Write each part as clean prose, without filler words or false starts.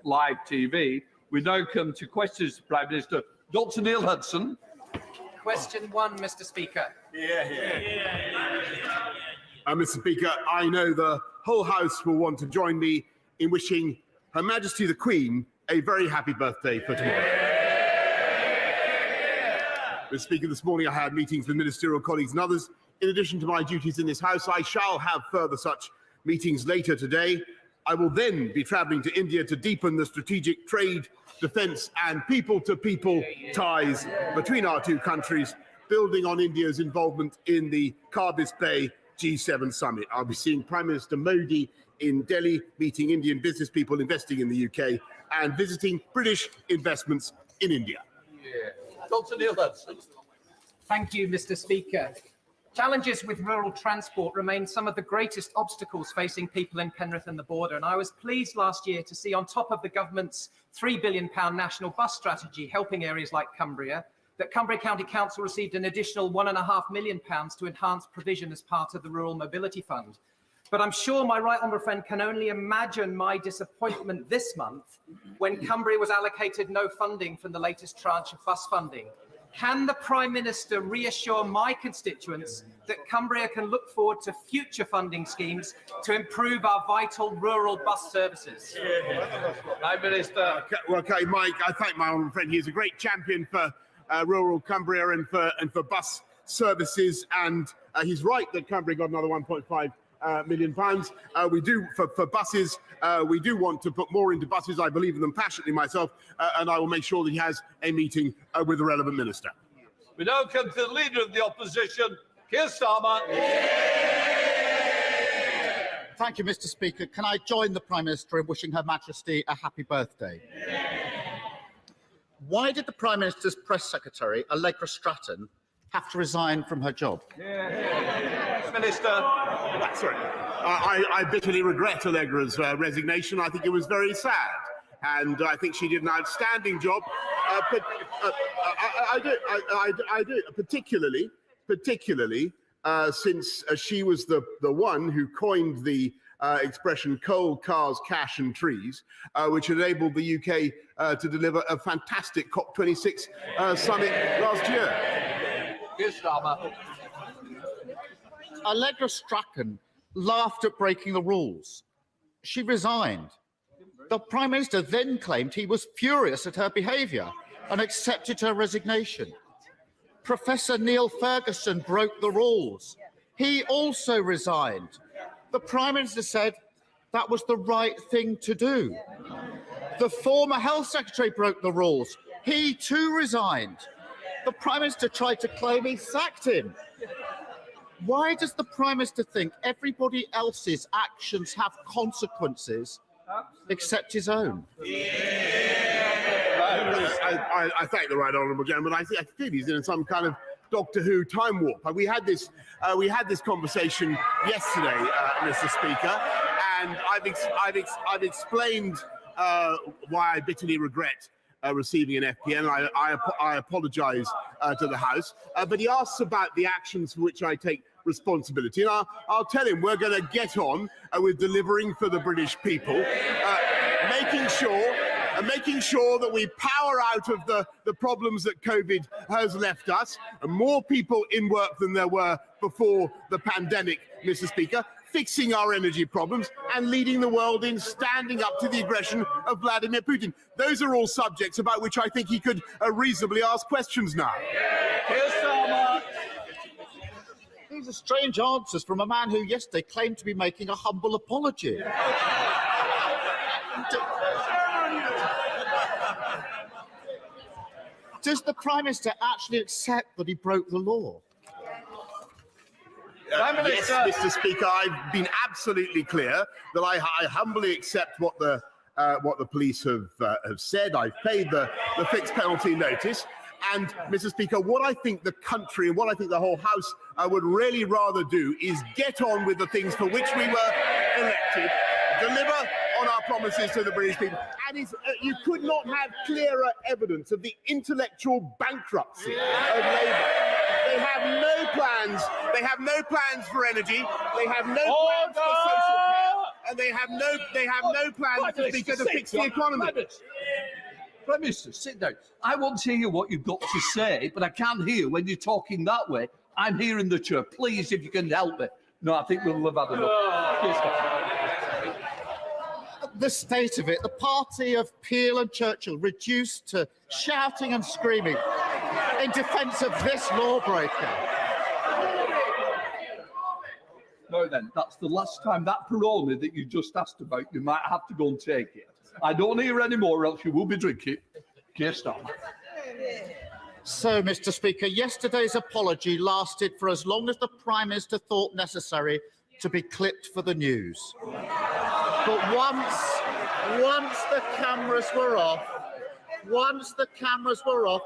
live TV. We now come to questions to Prime Minister. Dr. Neil Hudson. Question 1, Mr. Speaker. Mr. Speaker, I know the whole House will want to join me in wishing Her Majesty the Queen a very happy birthday for tomorrow. Mr. Speaker, this morning I had meetings with ministerial colleagues and others. In addition to my duties in this House, I shall have further such meetings later today. I will then be travelling to India to deepen the strategic trade, defence and people-to-people ties between our two countries, building on India's involvement in the Carbis Bay G7 summit. I'll be seeing Prime Minister Modi in Delhi, meeting Indian business people investing in the UK and visiting British investments in India. Dr. Neil Hudson. Thank you, Mr. Speaker. Challenges with rural transport remain some of the greatest obstacles facing people in Penrith and the border, and I was pleased last year to see, on top of the government's £3 billion national bus strategy helping areas like Cumbria, that Cumbria County Council received an additional £1.5 million to enhance provision as part of the Rural Mobility Fund. But I'm sure my right honourable friend can only imagine my disappointment this month when Cumbria was allocated no funding from the latest tranche of bus funding. Can the Prime Minister reassure my constituents that Cumbria can look forward to future funding schemes to improve our vital rural bus services? Prime Minister. Well, okay, Mike, I thank my honourable friend. He is a great champion for rural Cumbria and for bus services, and he's right that Cumbria got another £1.5 million. We do for buses. We do want to put more into buses. I believe in them passionately myself, and I will make sure that he has a meeting with the relevant minister. We now come to the Leader of the Opposition, Keir Starmer. Thank you, Mr. Speaker. Can I join the Prime Minister in wishing Her Majesty a happy birthday? Why did the Prime Minister's Press Secretary, Allegra Stratton, have to resign from her job? Minister. Sorry. I bitterly regret Allegra's resignation. I think it was very sad, and I think she did an outstanding job. I do, particularly since she was the one who coined the expression coal, cars, cash and trees, which enabled the UK to deliver a fantastic COP26 summit last year. Allegra Stratton laughed at breaking the rules. She resigned. The Prime Minister then claimed he was furious at her behaviour and accepted her resignation. Professor Neil Ferguson broke the rules. He also resigned. The Prime Minister said that was the right thing to do. The former Health Secretary broke the rules. He too resigned. The Prime Minister tried to claim he sacked him. Why does the Prime Minister think everybody else's actions have consequences except his own? I thank the right honourable gentleman. I think he's in some kind of Doctor Who time warp. We had this conversation yesterday, Mr. Speaker, and I've explained why I bitterly regret receiving an FPN. I apologise to the House, but he asks about the actions for which I take responsibility, and I'll tell him we're going to get on with delivering for the British people, making sure that we power out of the problems that COVID has left us, and more people in work than there were before the pandemic, Mr. Speaker, fixing our energy problems and leading the world in standing up to the aggression of Vladimir Putin. Those are all subjects about which I think he could reasonably ask questions now. These are strange answers from a man who yesterday claimed to be making a humble apology. Does the Prime Minister actually accept that he broke the law? Yes, Mr. Speaker, I've been absolutely clear that I humbly accept what the police have said. I've paid the fixed penalty notice. And, Mr. Speaker, what I think the country and what I think the whole House would really rather do is get on with the things for which we were elected, deliver on our promises to the British people. And you could not have clearer evidence of the intellectual bankruptcy of Labour. They have no plans. They have no plans for energy. They have no plans for social care. and they have no plan, Mr. Speaker, to fix the economy. Prime Minister, sit down. I want to hear what you've got to say, but I can't hear when you're talking that way. I'm here in the chair. Please, if you can help me. No, I think we'll have had enough. The state of it, the party of Peel and Churchill reduced to shouting and screaming in defence of this lawbreaker. Now then, that's the last time that Peroni that you just asked about, you might have to go and take it. I don't hear any more, else you will be drinking. Keir Starmer. So, Mr. Speaker, yesterday's apology lasted for as long as the Prime Minister thought necessary to be clipped for the news. But once the cameras were off,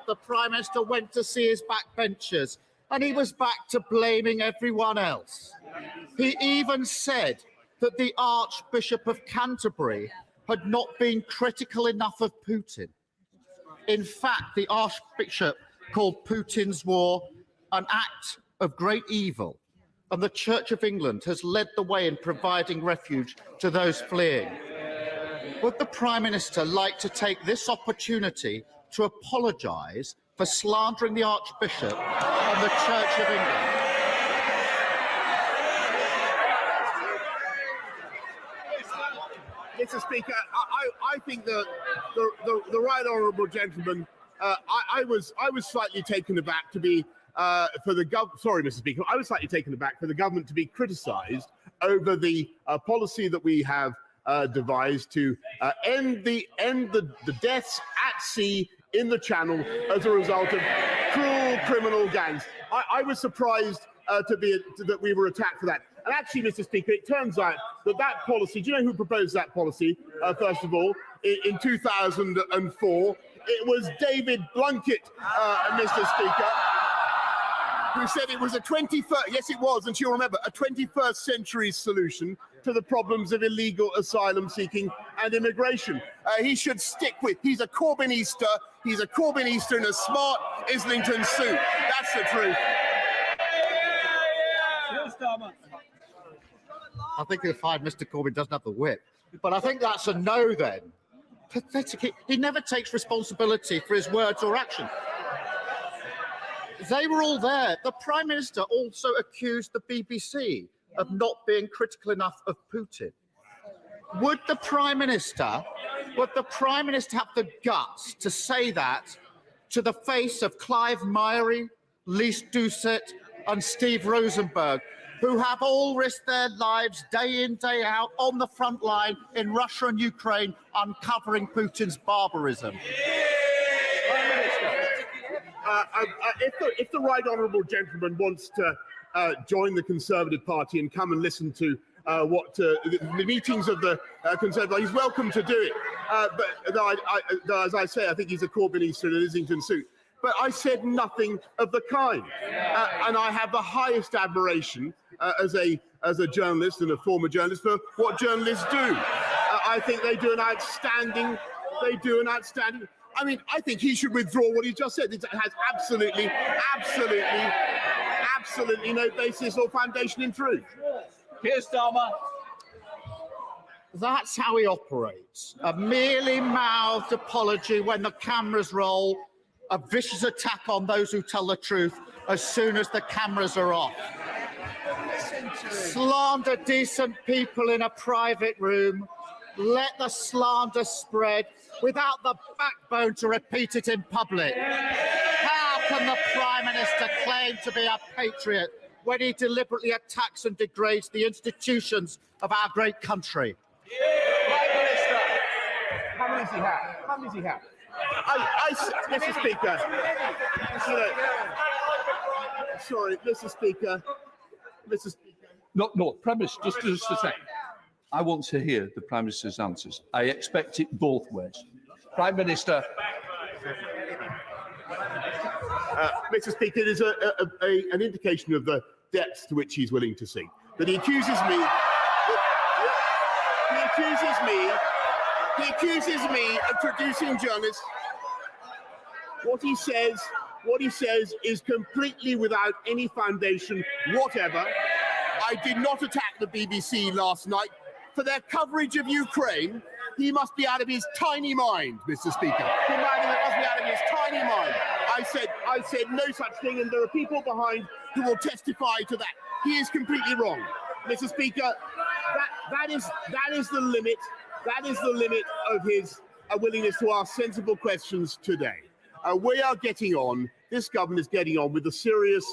the Prime Minister went to see his backbenchers, and he was back to blaming everyone else. He even said that the Archbishop of Canterbury had not been critical enough of Putin. In fact, the Archbishop called Putin's war an act of great evil, and the Church of England has led the way in providing refuge to those fleeing. Would the Prime Minister like to take this opportunity to apologise for slandering the Archbishop and the Church of England? Mr. Speaker, I think the right honourable gentleman, I was slightly taken aback to be Sorry, Mr. Speaker, I was slightly taken aback for the government to be criticised over the policy that we have devised to end the deaths at sea in the Channel as a result of cruel criminal gangs. I was surprised that we were attacked for that. And actually, Mr. Speaker, it turns out that policy, do you know who proposed that policy, first of all, in 2004? It was David Blunkett, Mr. Speaker, who said it was a 21st, yes it was, and you'll remember, a 21st century solution to the problems of illegal asylum seeking and immigration. He should stick with, he's a Corbynista in a smart Islington suit. That's the truth. I think you'll find Mr. Corbyn doesn't have the whip. But I think that's a no then. Pathetic. He never takes responsibility for his words or actions. They were all there. The Prime Minister also accused the BBC of not being critical enough of Putin. Would the Prime Minister have the guts to say that to the face of Clive Myrie, Lise Doucet and Steve Rosenberg, who have all risked their lives day in, day out on the front line in Russia and Ukraine, uncovering Putin's barbarism? If the right honourable gentleman wants to join the Conservative Party and come and listen to the meetings of the Conservative Party, he's welcome to do it. But as I say, I think he's a Corbynista in an Islington suit. But I said nothing of the kind, and I have the highest admiration as a journalist and a former journalist for what journalists do. I think they do an outstanding. I mean, I think he should withdraw what he just said. It has absolutely no basis or foundation in truth. Keir Starmer. That's how he operates. A merely mouthed apology when the cameras roll, a vicious attack on those who tell the truth as soon as the cameras are off. Slander decent people in a private room. Let the slander spread without the backbone to repeat it in public. How can the Prime Minister claim to be a patriot when he deliberately attacks and degrades the institutions of our great country? Prime Minister, how many does he have? Mr. Speaker, sorry, Mr. Speaker. No, Prime Minister, just a second. I want to hear the Prime Minister's answers. I expect it both ways. Prime Minister. Mr. Speaker, it is an indication of the depths to which he's willing to sink. That he accuses me of traducing journalists. What he says is completely without any foundation whatever. I did not attack the BBC last night. for their coverage of Ukraine, he must be out of his tiny mind, Mr. Speaker. He must be out of his tiny mind. I said no such thing, and there are people behind who will testify to that. He is completely wrong, Mr. Speaker. That is the limit. That is the limit of his willingness to ask sensible questions today. We are getting on. This government is getting on with the serious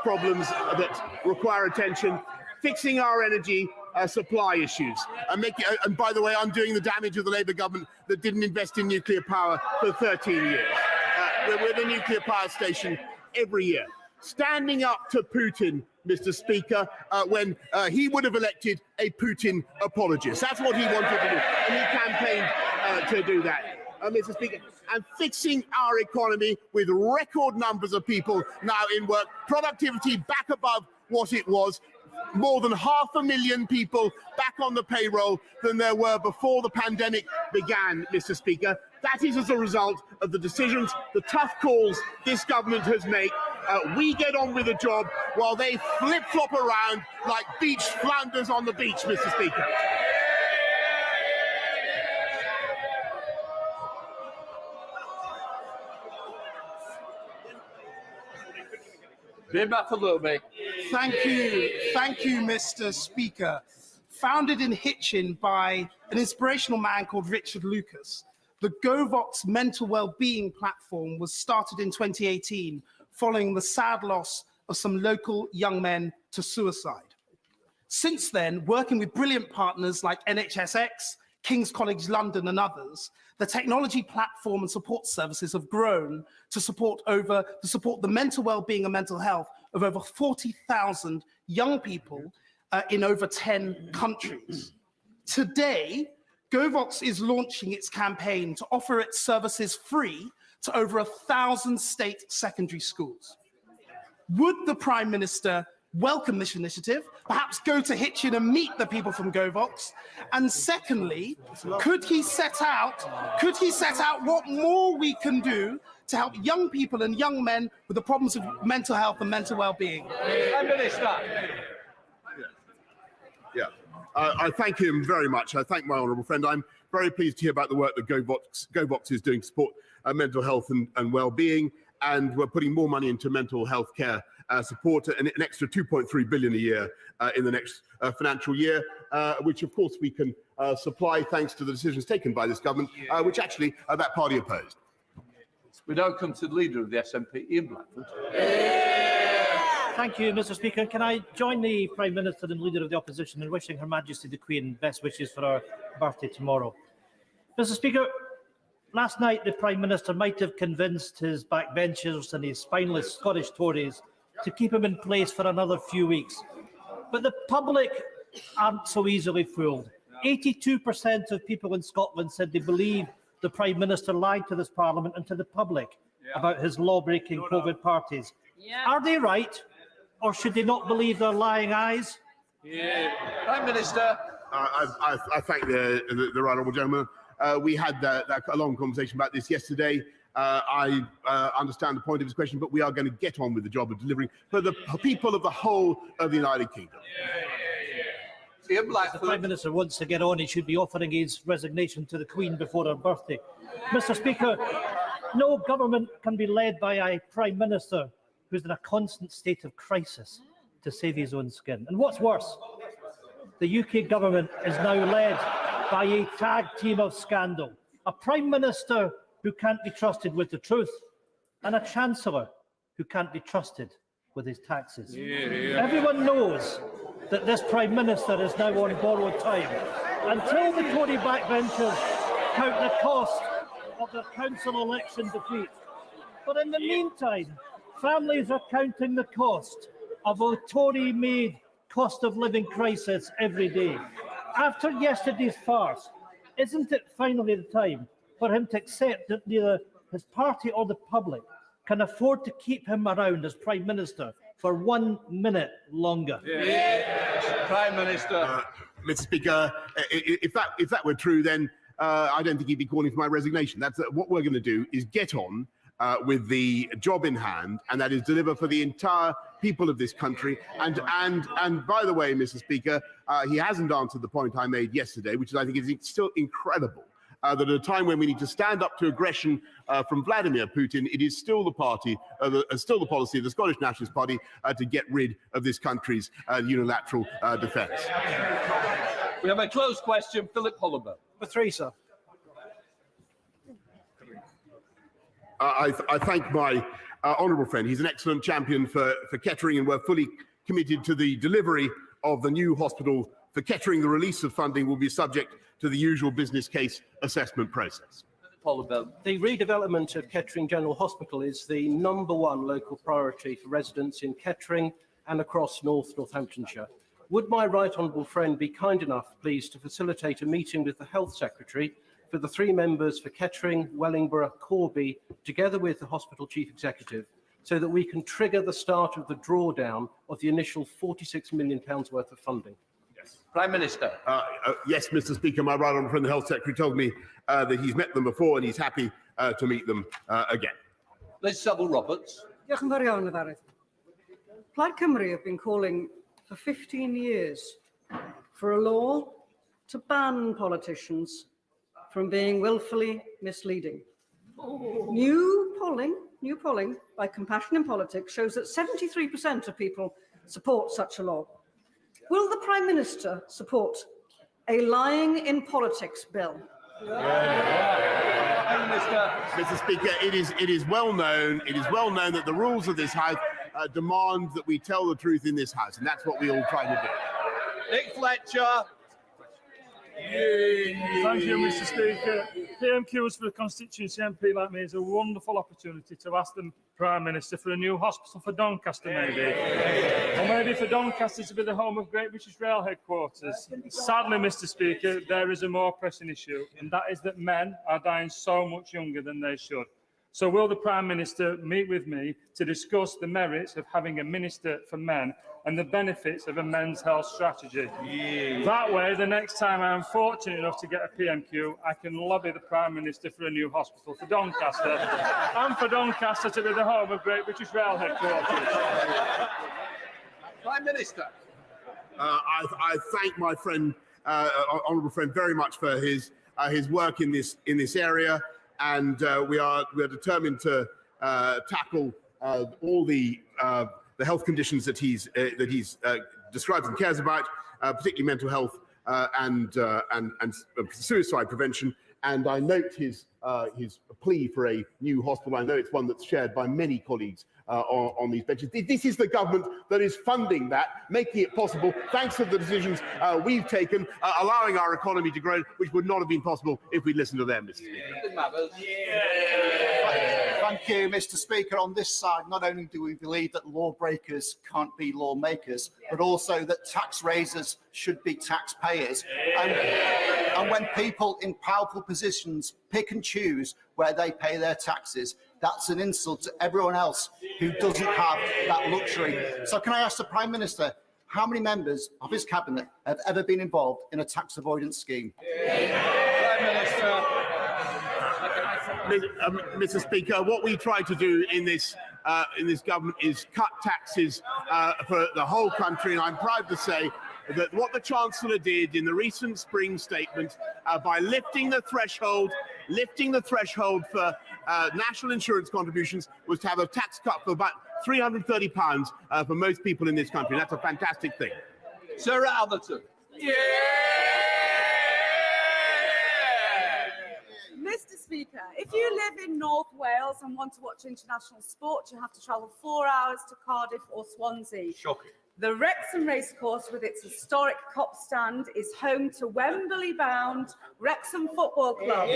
problems that require attention, fixing our energy supply issues, and by the way, undoing the damage of the Labour government that didn't invest in nuclear power for 13 years. We're the nuclear power station every year. Standing up to Putin, Mr. Speaker, when he would have elected a Putin apologist. That's what he wanted to do, and he campaigned to do that. Mr. Speaker, and fixing our economy with record numbers of people now in work, productivity back above what it was, more than 500,000 people back on the payroll than there were before the pandemic began, Mr. Speaker. That is as a result of the decisions, the tough calls this government has made. We get on with the job while they flip-flop around like beach flounders on the beach, Mr. Speaker. Be back a little bit. Thank you, Mr. Speaker. Founded in Hitchin by an inspirational man called Richard Lucas, the GoVox mental well-being platform was started in 2018 following the sad loss of some local young men to suicide. Since then, working with brilliant partners like NHSX, King's College London and others, the technology platform and support services have grown to support the mental well-being and mental health of over 40,000 young people in over 10 countries. Today, GoVox is launching its campaign to offer its services free to over 1,000 state secondary schools. Would the Prime Minister welcome this initiative, perhaps go to Hitchin and meet the people from GoVox? And secondly, could he set out what more we can do to help young people and young men with the problems of mental health and mental well-being? Prime Minister. Yeah, I thank him very much. I thank my honourable friend. I'm very pleased to hear about the work that GoVox is doing to support mental health and well-being, and we're putting more money into mental health care support, an extra 2.3 billion a year in the next financial year, which of course we can supply thanks to the decisions taken by this government, which actually that party opposed. We now come to the leader of the SNP, Ian Blackford. Thank you, Mr. Speaker. Can I join the Prime Minister and Leader of the Opposition in wishing Her Majesty the Queen best wishes for her birthday tomorrow? Mr. Speaker, last night the Prime Minister might have convinced his backbenchers and his spineless Scottish Tories to keep him in place for another few weeks. But the public aren't so easily fooled. 82% of people in Scotland said they believe the Prime Minister lied to this Parliament and to the public about his law-breaking COVID parties. Are they right, or should they not believe their lying eyes? Prime Minister. I thank the right honourable gentleman. We had a long conversation about this yesterday. I understand the point of his question, but we are going to get on with the job of delivering for the people of the whole of the United Kingdom. Ian If Blackford. the Prime Minister wants to get on, he should be offering his resignation to the Queen before her birthday. Mr. Speaker, no government can be led by a Prime Minister who's in a constant state of crisis to save his own skin. And what's worse, the UK government is now led by a tag team of scandal, a Prime Minister who can't be trusted with the truth, and a Chancellor who can't be trusted with his taxes. Everyone knows that this Prime Minister is now on borrowed time until the Tory backbenchers count the cost of their council election defeat. But in the meantime, families are counting the cost of a Tory-made cost of living crisis every day. After yesterday's farce, isn't it finally the time for him to accept that neither his party or the public can afford to keep him around as Prime Minister for 1 minute longer? Prime Minister. Mr. Speaker, if that were true, then I don't think he'd be calling for my resignation. That's what we're going to do, is get on with the job in hand, and that is deliver for the entire people of this country. And by the way, Mr. Speaker, he hasn't answered the point I made yesterday, which I think is still incredible. That at a time when we need to stand up to aggression from Vladimir Putin, it is still the policy of the Scottish Nationalist Party to get rid of this country's unilateral defence. We have a closed question. Philip Holloway. For three, sir. I thank my honourable friend. He's an excellent champion for Kettering, and we're fully committed to the delivery of the new hospital for Kettering. The release of funding will be subject to the usual business case assessment process. The redevelopment of Kettering General Hospital is the #1 local priority for residents in Kettering and across North Northamptonshire. Would my right honourable friend be kind enough, please, to facilitate a meeting with the Health Secretary for the 3 members for Kettering, Wellingborough, Corby, together with the Hospital Chief Executive, so that we can trigger the start of the drawdown of the initial £46 million worth of funding? Prime Minister. Yes, Mr. Speaker, my right honourable friend, the Health Secretary, told me that he's met them before and he's happy to meet them again. Liz Saville-Roberts. Diolch yn fawr iawn, Yfarydd. Plaid Cymru have been calling for 15 years for a law to ban politicians from being willfully misleading. New polling by Compassion in Politics shows that 73% of people support such a law. Will the Prime Minister support a lying in politics bill? Mr. Speaker, it is well known that the rules of this House demand that we tell the truth in this House, and that's what we all try to do. Nick Fletcher. Thank you, Mr. Speaker. PMQs for a constituency MP like me is a wonderful opportunity to ask the Prime Minister for a new hospital for Doncaster, maybe. Or maybe for Doncaster to be the home of Great British Rail headquarters. Sadly, Mr. Speaker, there is a more pressing issue, and that is that men are dying so much younger than they should. So will the Prime Minister meet with me to discuss the merits of having a Minister for Men and the benefits of a men's health strategy? That way, the next time I am fortunate enough to get a PMQ, I can lobby the Prime Minister for a new hospital for Doncaster and for Doncaster to be the home of Great British Rail headquarters. Prime Minister. I thank my friend, honourable friend, very much for his work in this area. And we are determined to tackle all the health conditions that he's described and cares about, particularly mental health and suicide prevention. And I note his plea for a new hospital. I know it's one that's shared by many colleagues on these benches. This is the government that is funding that, making it possible, thanks to the decisions we've taken, allowing our economy to grow, which would not have been possible if we listened to them, Mr. Speaker. Thank you, Mr. Speaker. On this side, not only do we believe that lawbreakers can't be lawmakers, but also that tax raisers should be taxpayers. And when people in powerful positions pick and choose where they pay their taxes, that's an insult to everyone else who doesn't have that luxury. So can I ask the Prime Minister, how many members of his cabinet have ever been involved in a tax avoidance scheme? Prime Minister. Mr. Speaker, what we try to do in this government is cut taxes for the whole country, and I'm proud to say that what the Chancellor did in the recent spring statement by lifting the threshold for national insurance contributions was to have a tax cut for about £330 for most people in this country. That's a fantastic thing. Sarah Atherton. Mr. Speaker, if you live in North Wales and want to watch international sport, you have to travel 4 hours to Cardiff or Swansea. Shocking. The Wrexham Racecourse, with its historic cop stand, is home to Wembley-bound Wrexham Football Club.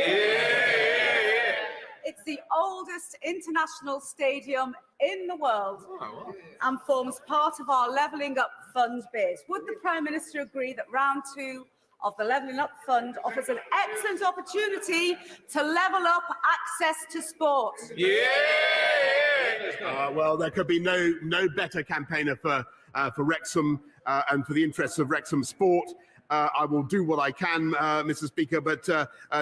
It's the oldest international stadium in the world and forms part of our Levelling Up Fund bid. Would the Prime Minister agree that round 2 of the Levelling Up Fund offers an excellent opportunity to level up access to sport? Well, there could be no better campaigner for Wrexham and for the interests of Wrexham sport. I will do what I can, Mr. Speaker, but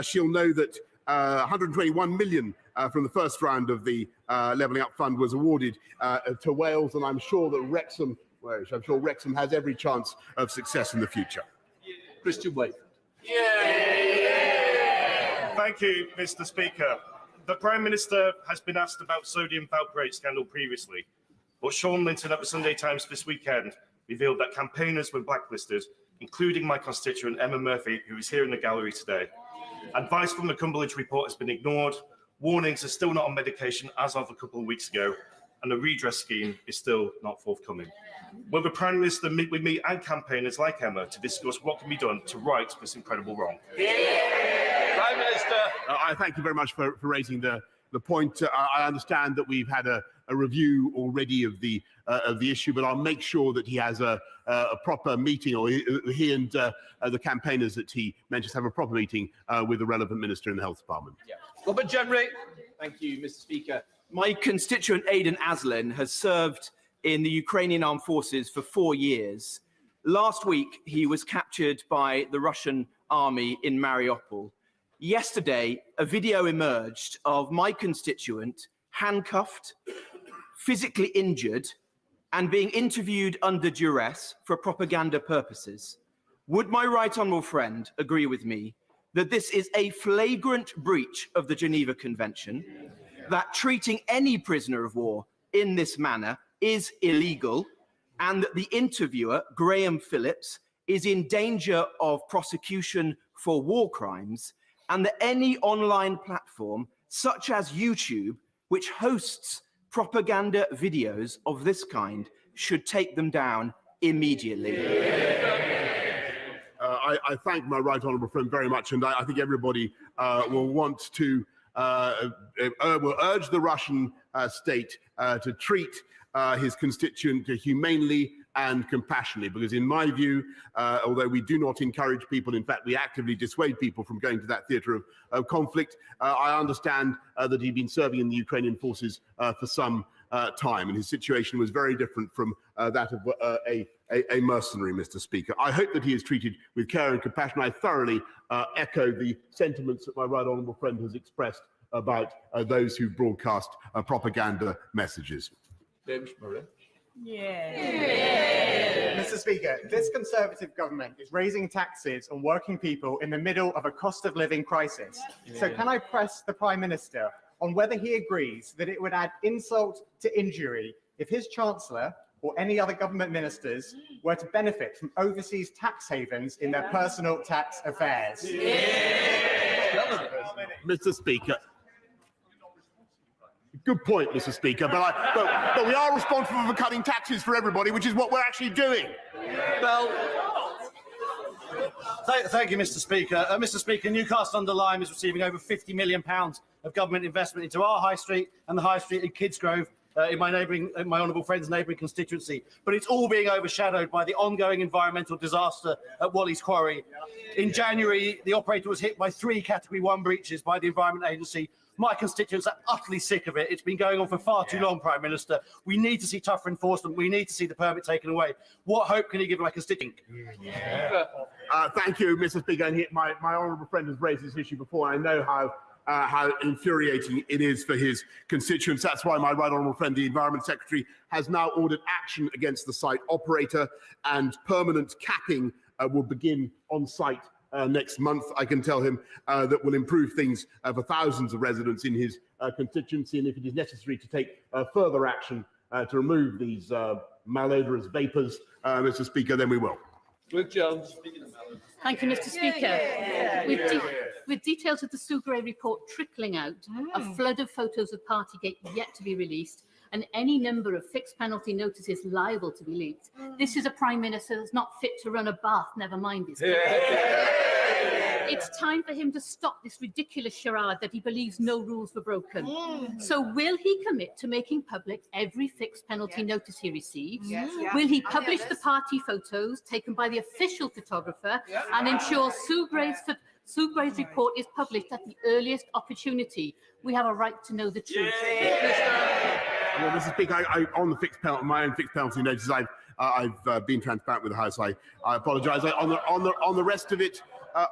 she'll know that 121 million from the first round of the Levelling Up Fund was awarded to Wales, and I'm sure that Wrexham has every chance of success in the future. Christian Wade. Thank you, Mr. Speaker. The Prime Minister has been asked about sodium valproate scandal previously, but Sean Linton at the Sunday Times this weekend revealed that campaigners were blacklisted, including my constituent Emma Murphy, who is here in the gallery today. Advice from the Cumberland report has been ignored, warnings are still not on medication as of a couple of weeks ago, and a redress scheme is still not forthcoming. Will the Prime Minister meet with me and campaigners like Emma to discuss what can be done to right this incredible wrong? Prime Minister. I thank you very much for raising the point. I understand that we've had a review already of the issue, but I'll make sure that he has a proper meeting, or he and the campaigners that he mentions have a proper meeting with the relevant minister in the Health Department. Yeah. Robert Jenry. Thank you, Mr. Speaker. My constituent Aidan Aslin has served in the Ukrainian armed forces for 4 years. Last week, he was captured by the Russian army in Mariupol. Yesterday, a video emerged of my constituent handcuffed, physically injured, and being interviewed under duress for propaganda purposes. Would my right honourable friend agree with me that this is a flagrant breach of the Geneva Convention, that treating any prisoner of war in this manner is illegal, and that the interviewer, Graham Phillips, is in danger of prosecution for war crimes, and that any online platform, such as YouTube, which hosts propaganda videos of this kind, should take them down immediately? I thank my right honourable friend very much, and I think everybody will want to will urge the Russian state to treat his constituent humanely and compassionately, because in my view, although we do not encourage people, in fact, we actively dissuade people from going to that theatre of conflict, I understand that he'd been serving in the Ukrainian forces for some time, and his situation was very different from that of a mercenary, Mr. Speaker. I hope that he is treated with care and compassion. I thoroughly echo the sentiments that my right honourable friend has expressed about those who broadcast propaganda messages. James Murray. Mr. Speaker, this Conservative government is raising taxes on working people in the middle of a cost of living crisis. So can I press the Prime Minister on whether he agrees that it would add insult to injury if his Chancellor or any other government ministers were to benefit from overseas tax havens in their personal tax affairs? Mr. Speaker. Good point, Mr. Speaker, but we are responsible for cutting taxes for everybody, which is what we're actually doing. Well, Thank you, Mr. Speaker. Mr. Speaker, Newcastle-under-Lyme is receiving over £50 million of government investment into our High Street and the High Street in Kidsgrove, in my honourable friend's neighbouring constituency. But it's all being overshadowed by the ongoing environmental disaster at Wally's Quarry. In January, the operator was hit by 3 Category 1 breaches by the Environment Agency. My constituents are utterly sick of it. It's been going on for far too long, Prime Minister. We need to see tougher enforcement. We need to see the permit taken away. What hope can you give my constituent? Thank you, Mr. Speaker. And my honourable friend has raised this issue before. I know how infuriating it is for his constituents. That's why my right honourable friend, the Environment Secretary, has now ordered action against the site operator, and permanent capping will begin on site next month. I can tell him that will improve things for thousands of residents in his constituency, and if it is necessary to take further action to remove these malodorous vapours, Mr. Speaker, then we will. Ruth Jones. Thank you, Mr. Speaker. With details of the Sugrey report trickling out, a flood of photos of Partygate yet to be released, and any number of fixed penalty notices liable to be leaked, this is a Prime Minister that's not fit to run a bath, never mind his kids. It's time for him to stop this ridiculous charade that he believes no rules were broken. So will he commit to making public every fixed penalty notice he receives? Will he publish the party photos taken by the official photographer and ensure Sugrey's report is published at the earliest opportunity? We have a right to know the truth. Well, Mr. Speaker, on the my own fixed penalty notices, I've been transparent with the House. I apologise. On the rest of it,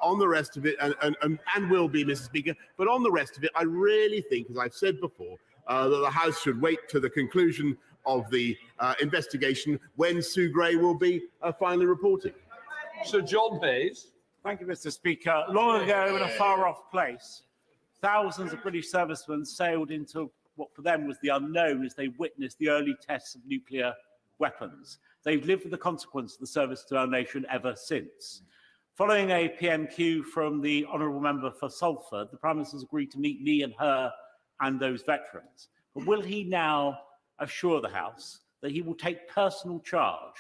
on the rest of it, and will be, Mr. Speaker, but on the rest of it, I really think, as I've said before, that the House should wait to the conclusion of the investigation when Sue Gray will be finally reporting. Sir John Hayes. Thank you, Mr. Speaker. Long ago, in a far-off place, thousands of British servicemen sailed into what for them was the unknown as they witnessed the early tests of nuclear weapons. They've lived with the consequence of the service to our nation ever since. Following a PMQ from the Honourable Member for Salford, the Prime Minister has agreed to meet me and her and those veterans. But will he now assure the House that he will take personal charge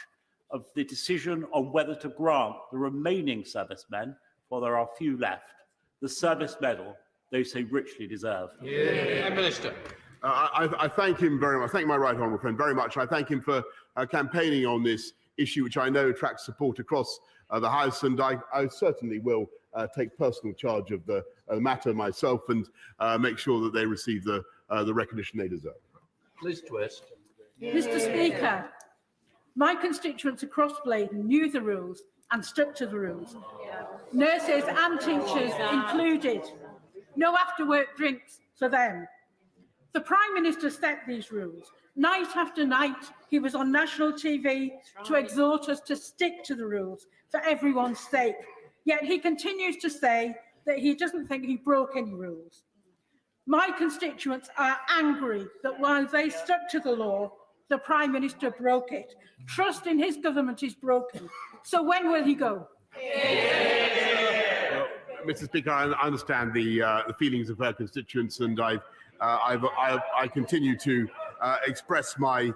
of the decision on whether to grant the remaining servicemen, for there are few left, the service medal they so richly deserve? Prime Minister. I thank him very much. I thank my right honourable friend very much. I thank him for campaigning on this issue, which I know attracts support across the House, and I certainly will take personal charge of the matter myself and make sure that they receive the recognition they deserve. Liz Twist. Mr. Speaker, my constituents across Blaydon knew the rules and stuck to the rules. Nurses and teachers included. No after-work drinks for them. The Prime Minister set these rules. Night after night, he was on national TV to exhort us to stick to the rules for everyone's sake. Yet he continues to say that he doesn't think he broke any rules. My constituents are angry that while they stuck to the law, the Prime Minister broke it. Trust in his government is broken. So when will he go? Well, Mr. Speaker, I understand the feelings of her constituents, and I continue to express my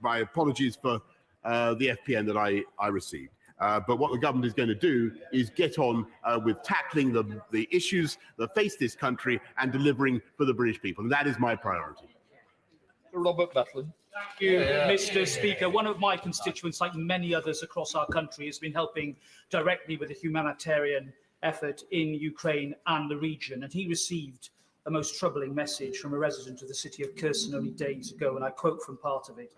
apologies for the FPN that I received. But what the government is going to do is get on with tackling the issues that face this country and delivering for the British people. And that is my priority. Robert Butlin. Thank you, Mr. Speaker. One of my constituents, like many others across our country, has been helping directly with the humanitarian effort in Ukraine and the region. And he received a most troubling message from a resident of the city of Kherson only days ago, and I quote from part of it.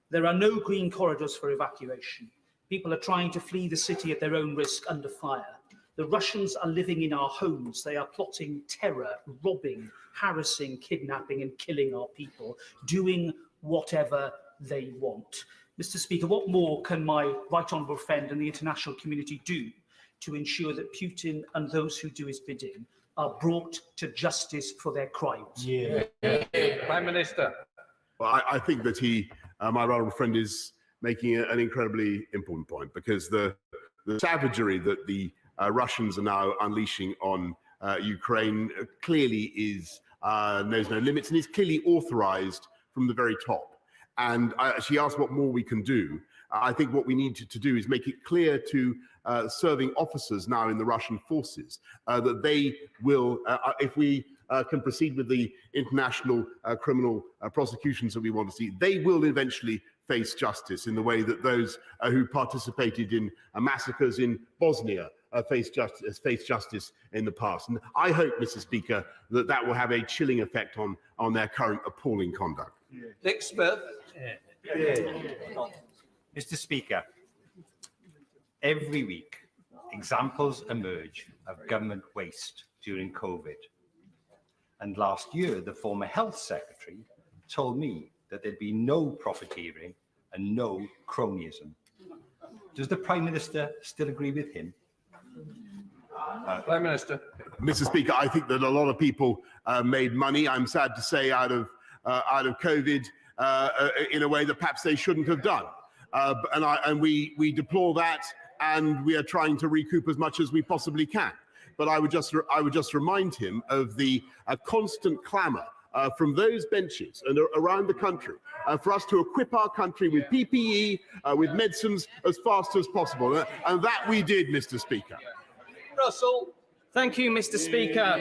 "There are no green corridors for evacuation. People are trying to flee the city at their own risk under fire. The Russians are living in our homes. They are plotting terror, robbing, harassing, kidnapping and killing our people, doing whatever they want." Mr. Speaker, what more can my right honourable friend and the international community do to ensure that Putin and those who do his bidding are brought to justice for their crimes? Prime Minister. Well, I think that my right honourable friend, is making an incredibly important point, because the savagery that the Russians are now unleashing on Ukraine clearly knows no limits and is clearly authorized from the very top. And she asked what more we can do. I think what we need to do is make it clear to serving officers now in the Russian forces that they will, if we can proceed with the international criminal prosecutions that we want to see, they will eventually face justice in the way that those who participated in massacres in Bosnia faced justice in the past. And I hope, Mr. Speaker, that will have a chilling effect on their current appalling conduct. Nick Smith. Mr. Speaker, every week examples emerge of government waste during COVID. And last year, the former health secretary told me that there'd be no profiteering and no cronyism. Does the Prime Minister still agree with him? Prime Minister. Mr. Speaker, I think that a lot of people made money, I'm sad to say, out of COVID in a way that perhaps they shouldn't have done. And we deplore that, and we are trying to recoup as much as we possibly can. But I would just remind him of the constant clamour from those benches and around the country for us to equip our country with PPE, with medicines as fast as possible. And that we did, Mr. Speaker. Russell. Thank you, Mr. Speaker.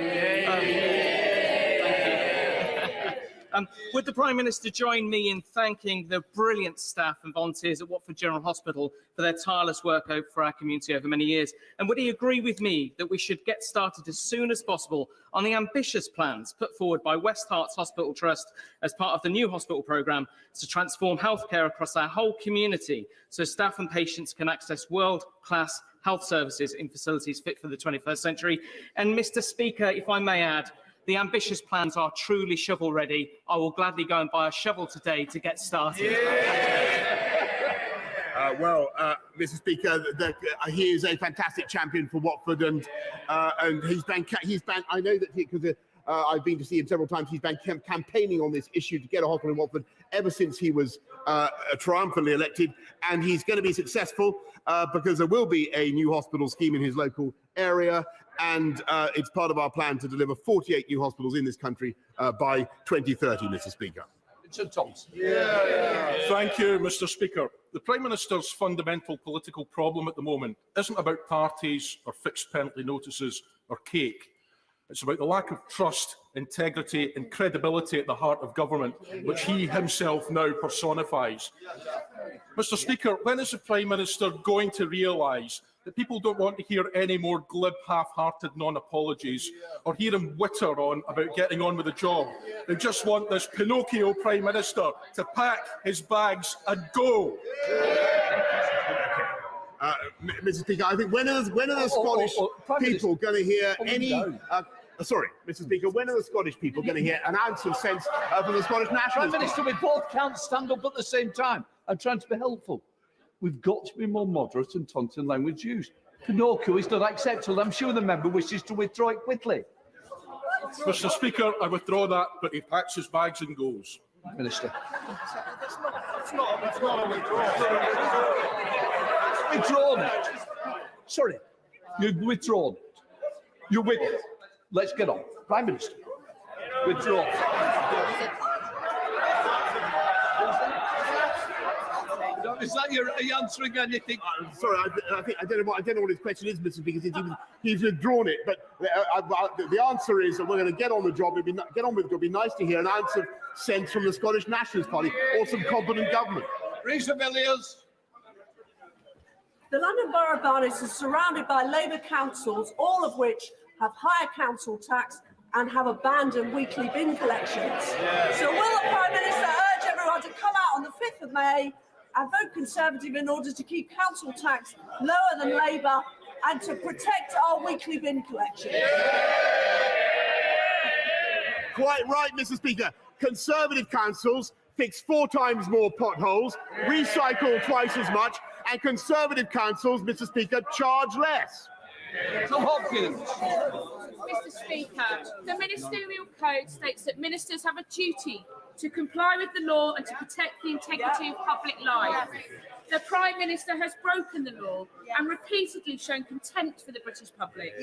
Would the Prime Minister join me in thanking the brilliant staff and volunteers at Watford General Hospital for their tireless work for our community over many years? And would he agree with me that we should get started as soon as possible on the ambitious plans put forward by West Herts Hospital Trust as part of the new hospital programme to transform healthcare across our whole community so staff and patients can access world-class health services in facilities fit for the 21st century. And Mr. Speaker, if I may add, the ambitious plans are truly shovel-ready. I will gladly go and buy a shovel today to get started. Mr. Speaker, he is a fantastic champion for Watford, and he's been. I know that because I've been to see him several times. He's been campaigning on this issue to get a hospital in Watford ever since he was triumphantly elected, and he's going to be successful because there will be a new hospital scheme in his local area, and it's part of our plan to deliver 48 new hospitals in this country by 2030, Mr. Speaker. Richard Thompson. Thank you, Mr. Speaker. The Prime Minister's fundamental political problem at the moment isn't about parties or fixed penalty notices or cake. It's about the lack of trust, integrity and credibility at the heart of government, which he himself now personifies. Mr. Speaker, when is the Prime Minister going to realise that people don't want to hear any more glib, half-hearted non-apologies or hear him witter on about getting on with the job? They just want this Pinocchio Prime Minister to pack his bags and go. Mr. Speaker, I think when are the Scottish people going to hear any... sorry, Mr. Speaker, when are the Scottish people going to hear an ounce of sense from the Scottish Nationalists? Prime Minister, we both can't stand up at the same time. I'm trying to be helpful. We've got to be more moderate and taunting language use. Pinocchio is not acceptable. I'm sure the member wishes to withdraw it quickly. Mr. Speaker, I withdraw that, but he packs his bags and goes. Minister. It's not a withdrawal. Withdrawn it. Sorry, you've withdrawn it. You're with it. Let's get on. Prime Minister, withdraw. Is that are you answering anything? Sorry, I don't know what his question is, Mr. Speaker. He's withdrawn it, but the answer is that we're going to get on the job. It'd be nice to hear an ounce of sense from the Scottish Nationalist Party or some competent government. Rhys Villiers. The London Borough Boroughs is surrounded by Labour councils, all of which have higher council tax and have abandoned weekly bin collections. So will the Prime Minister urge everyone to come out on the 5th of May and vote Conservative in order to keep council tax lower than Labour and to protect our weekly bin collection? Quite right, Mr. Speaker. Conservative councils fix 4 times more potholes, recycle twice as much, and Conservative councils, Mr. Speaker, charge less. Tom Hopkins. Mr. Speaker, the Ministerial Code states that ministers have a duty to comply with the law and to protect the integrity of public life. The Prime Minister has broken the law and repeatedly shown contempt for the British public.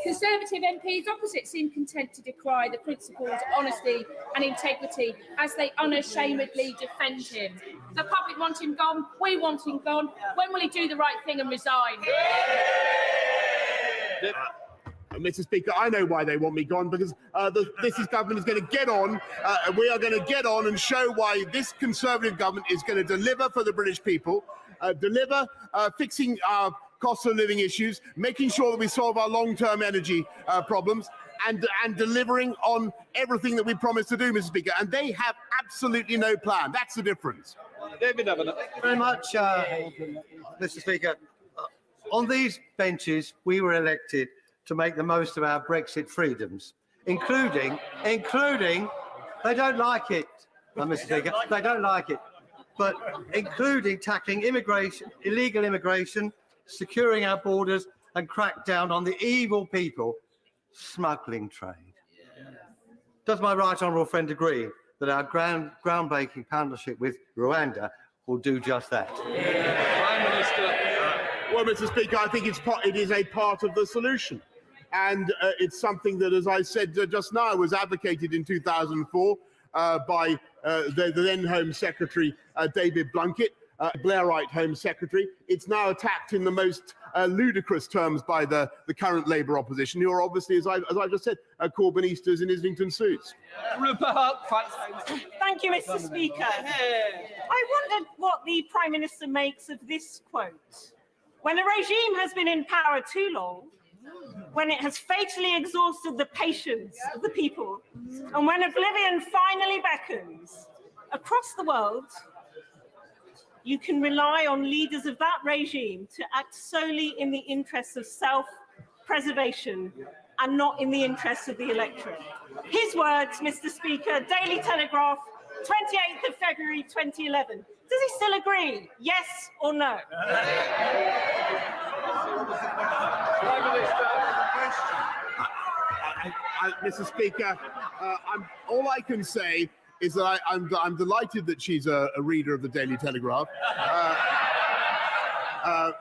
Conservative MPs opposite seem content to decry the principles of honesty and integrity as they unashamedly defend him. The public want him gone, we want him gone. When will he do the right thing and resign? Mr. Speaker, I know why they want me gone, because this government is going to get on. We are going to get on and show why this Conservative government is going to deliver for the British people, fixing our cost of living issues, making sure that we solve our long-term energy problems, and delivering on everything that we promised to do, Mr. Speaker. And they have absolutely no plan. That's the difference. David Evans. Thank you very much, Mr. Speaker. On these benches, we were elected to make the most of our Brexit freedoms, including, they don't like it, Mr. Speaker, they don't like it, but including tackling immigration, illegal immigration, securing our borders, and crack down on the evil people smuggling trade. Does my right honourable friend agree that our groundbreaking partnership with Rwanda will do just that? Prime Minister. Well, Mr. Speaker, I think it is a part of the solution. And it's something that, as I said just now, was advocated in 2004 by the then Home Secretary, David Blunkett, Blairite Home Secretary. It's now attacked in the most ludicrous terms by the current Labour opposition, who are obviously, as I've just said, Corbynistas in Islington suits. Thank you, Mr. Speaker. I wondered what the Prime Minister makes of this quote. When a regime has been in power too long, when it has fatally exhausted the patience of the people, and when oblivion finally beckons, across the world, you can rely on leaders of that regime to act solely in the interests of self-preservation and not in the interests of the electorate. His words, Mr. Speaker, Daily Telegraph, 28th of February 2011. Does he still agree? Yes or no? Mr. Speaker, all I can say is that I'm delighted that she's a reader of the Daily Telegraph. I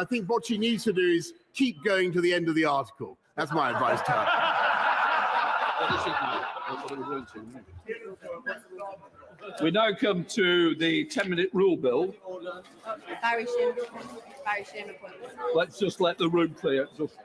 think what she needs to do is keep going to the end of the article. That's my advice to her. We now come to the 10-minute rule bill. Barry Sherman, please. Let's just let the room clear. Just.